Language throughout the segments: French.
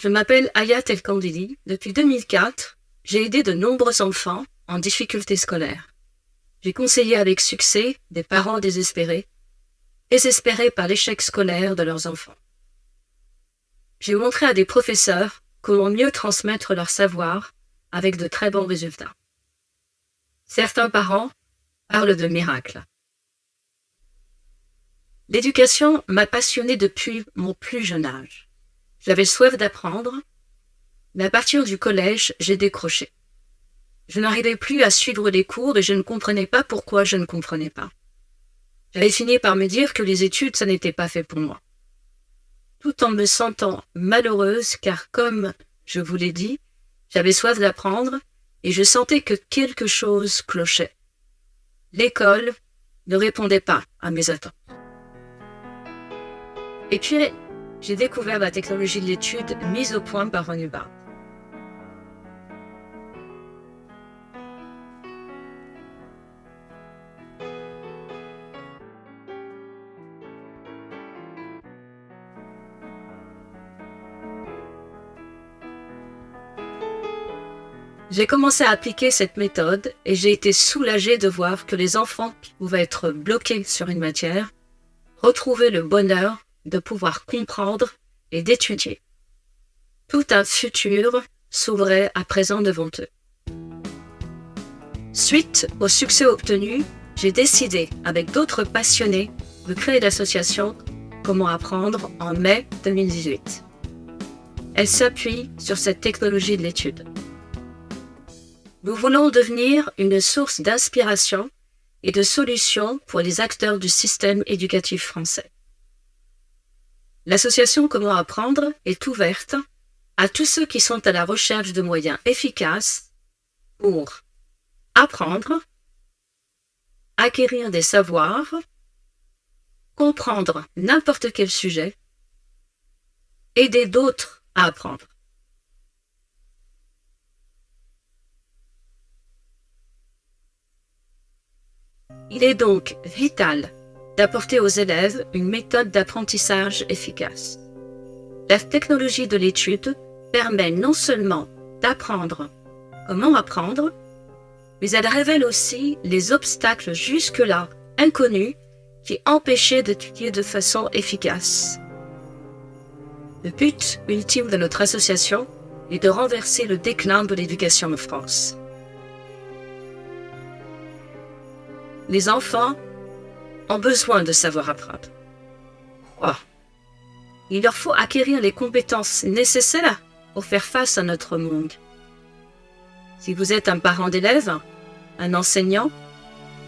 Je m'appelle Hayat El-Kandili. Depuis 2004, j'ai aidé de nombreux enfants en difficulté scolaire. J'ai conseillé avec succès des parents désespérés par l'échec scolaire de leurs enfants. J'ai montré à des professeurs comment mieux transmettre leur savoir avec de très bons résultats. Certains parents parlent de miracles. L'éducation m'a passionné depuis mon plus jeune âge. J'avais soif d'apprendre, mais à partir du collège, j'ai décroché. Je n'arrivais plus à suivre les cours et je ne comprenais pas pourquoi je ne comprenais pas. J'avais fini par me dire que les études, ça n'était pas fait pour moi. Tout en me sentant malheureuse car, comme je vous l'ai dit, j'avais soif d'apprendre et je sentais que quelque chose clochait. L'école ne répondait pas à mes attentes. Et puis, j'ai découvert la technologie de l'étude mise au point par Ron Hubbard. J'ai commencé à appliquer cette méthode et j'ai été soulagée de voir que les enfants qui pouvaient être bloqués sur une matière retrouvaient le bonheur de pouvoir comprendre et d'étudier. Tout un futur s'ouvrait à présent devant eux. Suite au succès obtenu, j'ai décidé, avec d'autres passionnés, de créer l'association Comment apprendre en mai 2018. Elle s'appuie sur cette technologie de l'étude. Nous voulons devenir une source d'inspiration et de solutions pour les acteurs du système éducatif français. L'association Comment apprendre est ouverte à tous ceux qui sont à la recherche de moyens efficaces pour apprendre, acquérir des savoirs, comprendre n'importe quel sujet, aider d'autres à apprendre. Il est donc vital d'apporter aux élèves une méthode d'apprentissage efficace. La technologie de l'étude permet non seulement d'apprendre comment apprendre, mais elle révèle aussi les obstacles jusque-là inconnus qui empêchaient d'étudier de façon efficace. Le but ultime de notre association est de renverser le déclin de l'éducation en France. Les enfants ont besoin de savoir apprendre. Pourquoi ? Il leur faut acquérir les compétences nécessaires pour faire face à notre monde. Si vous êtes un parent d'élève, un enseignant,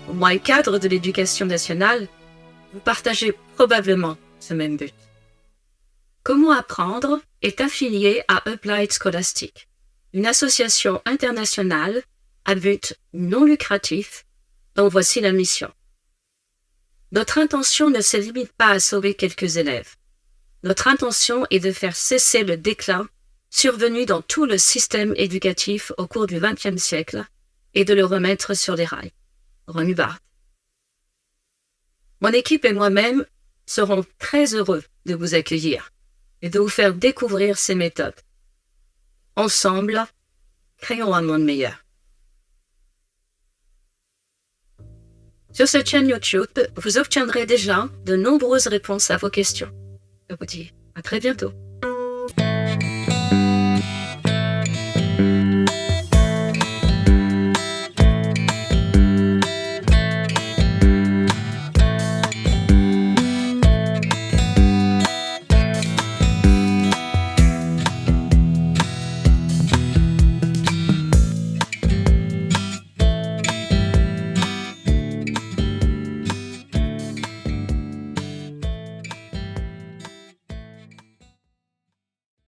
au moins un cadre de l'éducation nationale, vous partagez probablement ce même but. Comment apprendre est affilié à Applied Scholastic, une association internationale à but non lucratif dont voici la mission. Notre intention ne se limite pas à sauver quelques élèves. Notre intention est de faire cesser le déclin survenu dans tout le système éducatif au cours du XXe siècle et de le remettre sur les rails. Ron Hubbard. Mon équipe et moi-même serons très heureux de vous accueillir et de vous faire découvrir ces méthodes. Ensemble, créons un monde meilleur. Sur cette chaîne YouTube, vous obtiendrez déjà de nombreuses réponses à vos questions. Je vous dis à très bientôt.